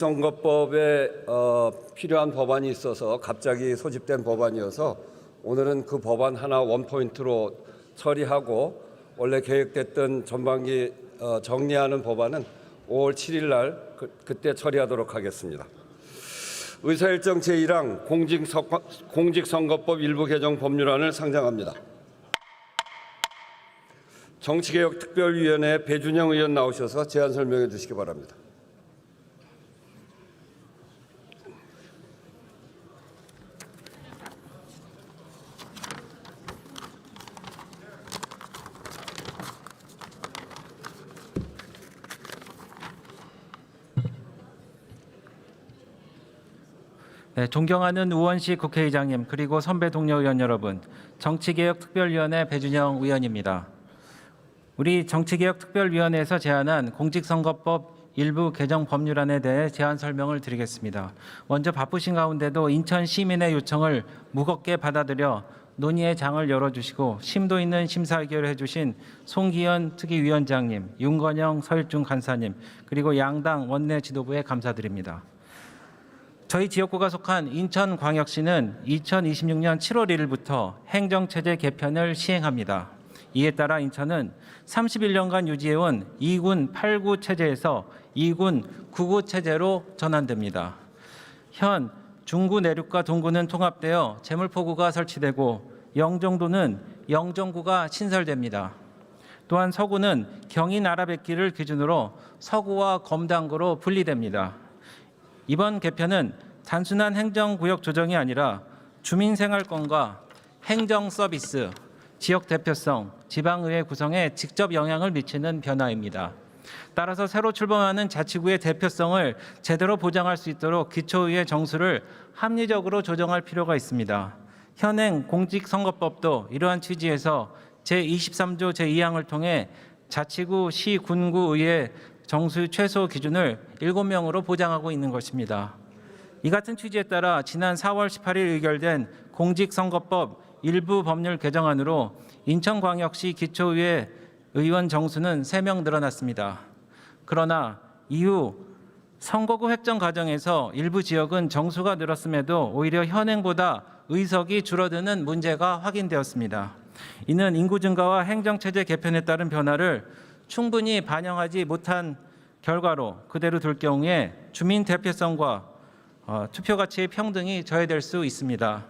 선거법에 필요한 법안이 있어서 갑자기 소집된 법안이어서 오늘은 그 법안 하나 원포인트로 처리하고 원래 계획됐던 전반기 정리하는 법안은 5월 7일 날 그때 처리하도록 하겠습니다. 의사일정 제1항 공직선거법 일부 개정 법률안을 상정합니다. 정치개혁특별위원회 배준영 의원 나오셔서 제안 설명해 주시기 바랍니다. 네, 존경하는 우원식 국회의장님 그리고 선배 동료 의원 여러분, 정치개혁특별위원회 배준영 의원입니다. 우리 정치개혁특별위원회에서 제안한 공직선거법 일부 개정 법률안에 대해 제안 설명을 드리겠습니다. 먼저 바쁘신 가운데도 인천 시민의 요청을 무겁게 받아들여 논의의 장을 열어주시고 심도 있는 심사 의결을 해주신 송기현 특위위원장님, 윤건영 서일중 간사님, 그리고 양당 원내 지도부에 감사드립니다. 저희 지역구가 속한 인천광역시는 2026년 7월 1일부터 행정체제 개편을 시행합니다. 이에 따라 인천은 31년간 유지해온 2군 8구 체제에서 2군 9구 체제로 전환됩니다. 현 중구 내륙과 동구는 통합되어 제물포구가 설치되고 영종도는 영종구가 신설됩니다. 또한 서구는 경인 아라뱃길을 기준으로 서구와 검당구로 분리됩니다. 이번 개편은 단순한 행정구역 조정이 아니라 주민생활권과 행정서비스, 지역 대표성, 지방의회 구성에 직접 영향을 미치는 변화입니다. 따라서 새로 출범하는 자치구의 대표성을 제대로 보장할 수 있도록 기초의회 정수를 합리적으로 조정할 필요가 있습니다. 현행 공직선거법도 이러한 취지에서 제23조 제2항을 통해 자치구, 시, 군구 의회 정수 최소 기준을 7명으로 보장하고 있는 것입니다. 이 같은 취지에 따라 지난 4월 18일 의결된 공직선거법 일부 법률 개정안으로 인천광역시 기초의회 의원 정수는 3명 늘어났습니다. 그러나 이후 선거구 획정 과정에서 일부 지역은 정수가 늘었음에도 오히려 현행보다 의석이 줄어드는 문제가 확인되었습니다. 이는 인구 증가와 행정체제 개편에 따른 변화를 충분히 반영하지 못한 결과로 그대로 둘 경우에 주민 대표성과 투표 가치의 평등이 저해될 수 있습니다.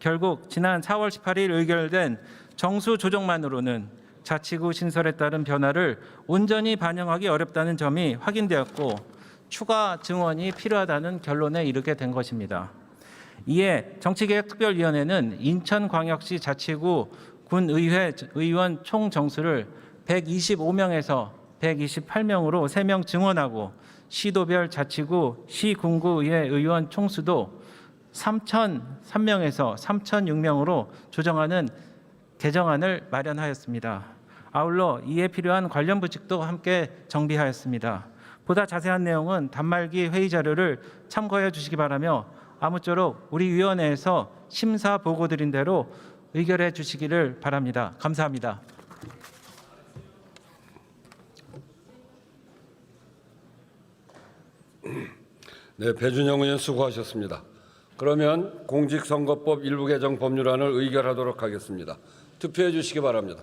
결국 지난 4월 18일 의결된 정수 조정만으로는 자치구 신설에 따른 변화를 온전히 반영하기 어렵다는 점이 확인되었고 추가 증언이 필요하다는 결론에 이르게 된 것입니다. 이에 정치개혁특별위원회는 인천광역시 자치구 군의회 의원 총 정수를 125명에서 128명으로 3명 증원하고 시도별 자치구 시군구의회 의원 총수도 3,003명에서 3,006명으로 조정하는 개정안을 마련하였습니다. 아울러 이에 필요한 관련 부칙도 함께 정비하였습니다. 보다 자세한 내용은 단말기 회의 자료를 참고해 주시기 바라며 아무쪼록 우리 위원회에서 심사 보고 드린 대로 의결해 주시기를 바랍니다. 감사합니다. 네, 배준영 의원 수고하셨습니다. 그러면 공직선거법 일부 개정 법률안을 의결하도록 하겠습니다. 투표해 주시기 바랍니다.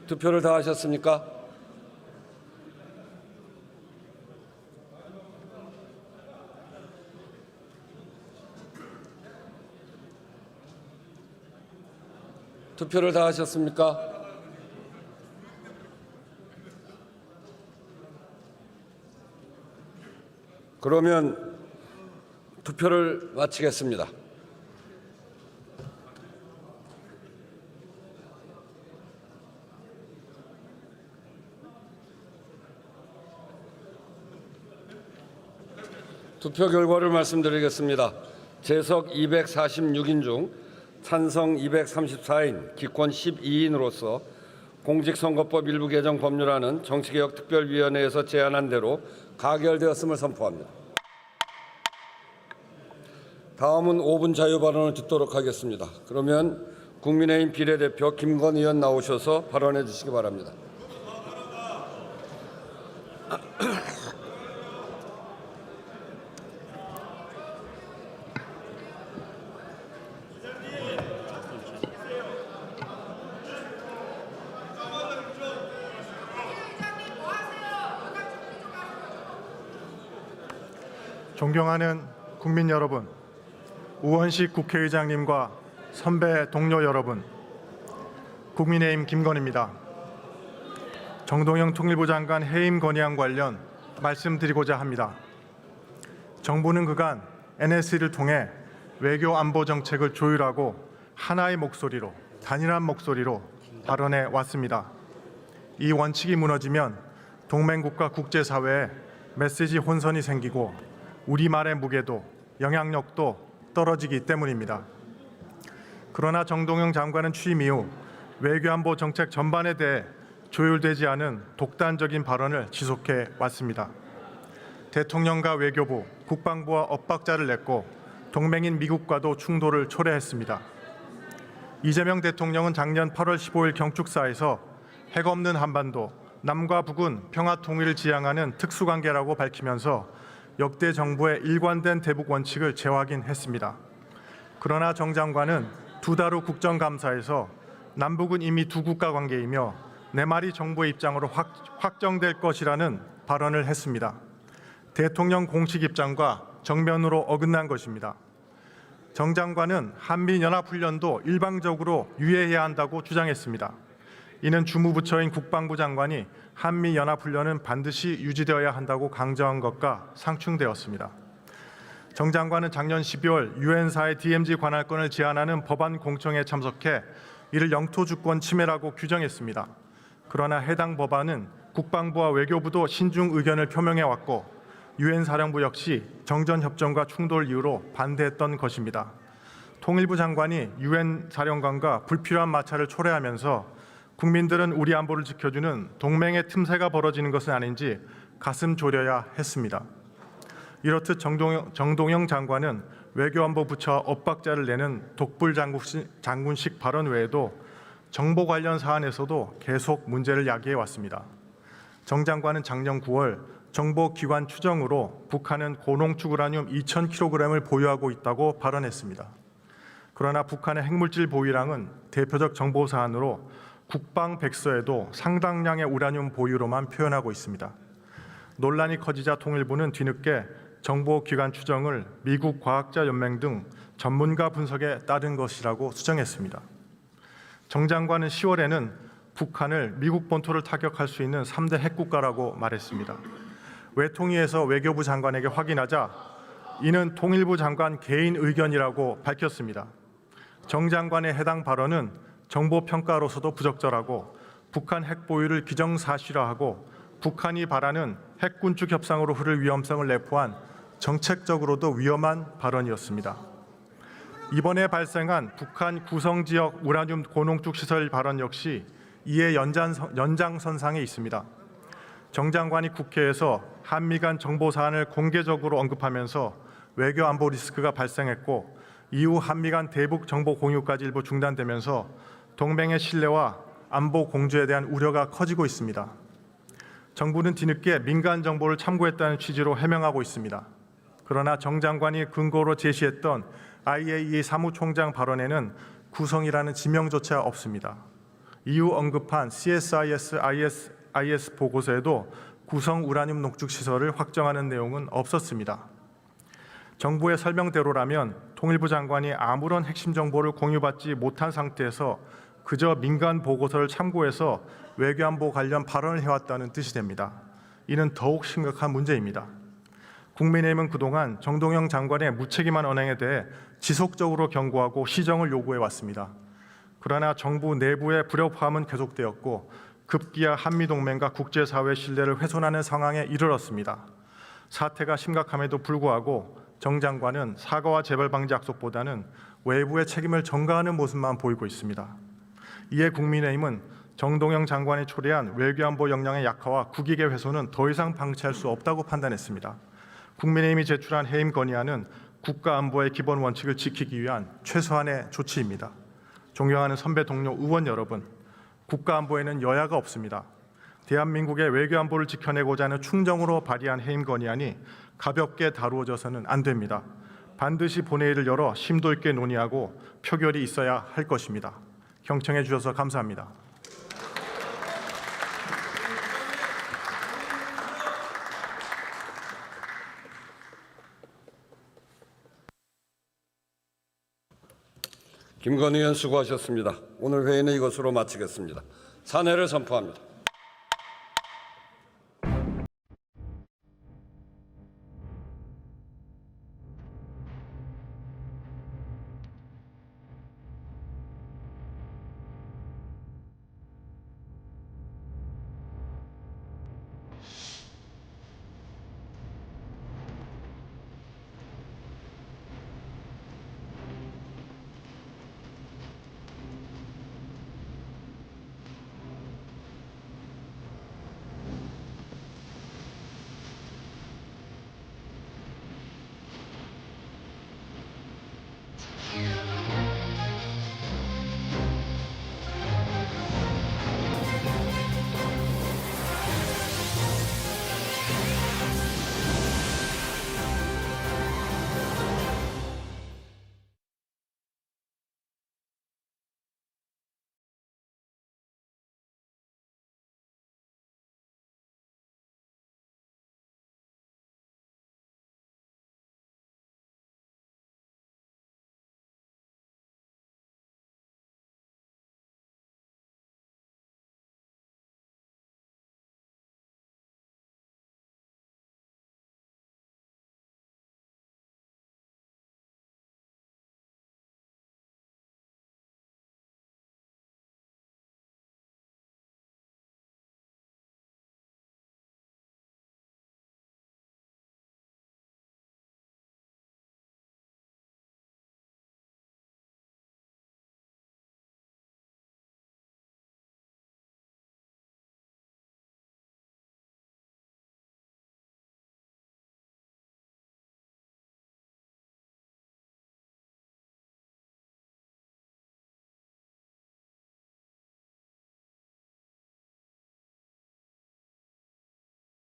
투표를 다 하셨습니까? 투표를 다 하셨습니까? 그러면 투표를 마치겠습니다. 투표 결과를 말씀드리겠습니다. 재석 246인 중 찬성 234인, 기권 12인으로서 공직선거법 일부 개정 법률안은 정치개혁특별위원회에서 제안한 대로 가결되었음을 선포합니다. 다음은 5분 자유 발언을 듣도록 하겠습니다. 그러면 국민의힘 비례대표 김건 의원 나오셔서 발언해 주시기 바랍니다. 존경하는 국민 여러분, 우원식 국회의장님과 선배 동료 여러분, 국민의힘 김건희입니다. 정동영 통일부 장관 해임 건의안 관련 말씀드리고자 합니다. 정부는 그간 NSC를 통해 외교 안보 정책을 조율하고 하나의 목소리로, 단일한 목소리로 발언해 왔습니다. 이 원칙이 무너지면 동맹국가 국제사회에 메시지 혼선이 생기고 우리말의 무게도 영향력도 떨어지기 때문입니다. 그러나 정동영 장관은 취임 이후 외교안보 정책 전반에 대해 조율되지 않은 독단적인 발언을 지속해 왔습니다. 대통령과 외교부, 국방부와 엇박자를 냈고 동맹인 미국과도 충돌을 초래했습니다. 이재명 대통령은 작년 8월 15일 경축사에서 핵 없는 한반도, 남과 북은 평화 통일을 지향하는 특수관계라고 밝히면서 역대 정부의 일관된 대북 원칙을 재확인했습니다. 그러나 정 장관은 두 달 후 국정감사에서 남북은 이미 두 국가 관계이며 내 말이 정부의 입장으로 확정될 것이라는 발언을 했습니다. 대통령 공식 입장과 정면으로 어긋난 것입니다. 정 장관은 한미연합훈련도 일방적으로 유예해야 한다고 주장했습니다. 이는 주무부처인 국방부 장관이 한미연합훈련은 반드시 유지되어야 한다고 강조한 것과 상충되었습니다. 정 장관은 작년 12월 유엔사의 DMZ 관할권을 제한하는 법안 공청회에 참석해 이를 영토주권 침해라고 규정했습니다. 그러나 해당 법안은 국방부와 외교부도 신중 의견을 표명해왔고 유엔 사령부 역시 정전협정과 충돌 이유로 반대했던 것입니다. 통일부 장관이 유엔 사령관과 불필요한 마찰을 초래하면서 국민들은 우리 안보를 지켜주는 동맹의 틈새가 벌어지는 것은 아닌지 가슴 졸여야 했습니다. 이렇듯 정동영 장관은 외교안보 부처와 엇박자를 내는 독불 장군식 발언 외에도 정보 관련 사안에서도 계속 문제를 야기해 왔습니다. 정 장관은 작년 9월 정보기관 추정으로 북한은 고농축 우라늄 2,000kg을 보유하고 있다고 발언했습니다. 그러나 북한의 핵물질 보유량은 대표적 정보 사안으로 국방 백서에도 상당량의 우라늄 보유로만 표현하고 있습니다. 논란이 커지자 통일부는 뒤늦게 정보기관 추정을 미국 과학자연맹 등 전문가 분석에 따른 것이라고 수정했습니다. 정 장관은 10월에는 북한을 미국 본토를 타격할 수 있는 3대 핵국가라고 말했습니다. 외통위에서 외교부 장관에게 확인하자 이는 통일부 장관 개인 의견이라고 밝혔습니다. 정 장관의 해당 발언은 정보평가로서도 부적절하고 북한 핵 보유를 기정사실화하고 북한이 바라는 핵군축 협상으로 흐를 위험성을 내포한 정책적으로도 위험한 발언이었습니다. 이번에 발생한 북한 구성지역 우라늄 고농축 시설 발언 역시 이에 연장선상에 있습니다. 정 장관이 국회에서 한미 간 정보 사안을 공개적으로 언급하면서 외교 안보 리스크가 발생했고 이후 한미 간 대북 정보 공유까지 일부 중단되면서 동맹의 신뢰와 안보 공조에 대한 우려가 커지고 있습니다. 정부는 뒤늦게 민간 정보를 참고했다는 취지로 해명하고 있습니다. 그러나 정 장관이 근거로 제시했던 IAEA 사무총장 발언에는 구성이라는 지명조차 없습니다. 이후 언급한 CSIS 보고서에도 구성 우라늄 농축 시설을 확정하는 내용은 없었습니다. 정부의 설명대로라면 통일부 장관이 아무런 핵심 정보를 공유받지 못한 상태에서 그저 민간 보고서를 참고해서 외교안보 관련 발언을 해왔다는 뜻이 됩니다. 이는 더욱 심각한 문제입니다. 국민의힘은 그동안 정동영 장관의 무책임한 언행에 대해 지속적으로 경고하고 시정을 요구해왔습니다. 그러나 정부 내부의 불협화음은 계속되었고 급기야 한미동맹과 국제사회 신뢰를 훼손하는 상황에 이르렀습니다. 사태가 심각함에도 불구하고 정 장관은 사과와 재발 방지 약속보다는 외부의 책임을 전가하는 모습만 보이고 있습니다. 이에 국민의힘은 정동영 장관이 초래한 외교안보 역량의 약화와 국익의 훼손은 더 이상 방치할 수 없다고 판단했습니다. 국민의힘이 제출한 해임 건의안은 국가안보의 기본 원칙을 지키기 위한 최소한의 조치입니다. 존경하는 선배 동료 의원 여러분, 국가안보에는 여야가 없습니다. 대한민국의 외교안보를 지켜내고자 하는 충정으로 발의한 해임 건의안이 가볍게 다루어져서는 안 됩니다. 반드시 본회의를 열어 심도 있게 논의하고 표결이 있어야 할 것입니다. 경청해 주셔서 감사합니다. 김건희 의원 수고하셨습니다. 오늘 회의는 이것으로 마치겠습니다. 산회를 선포합니다.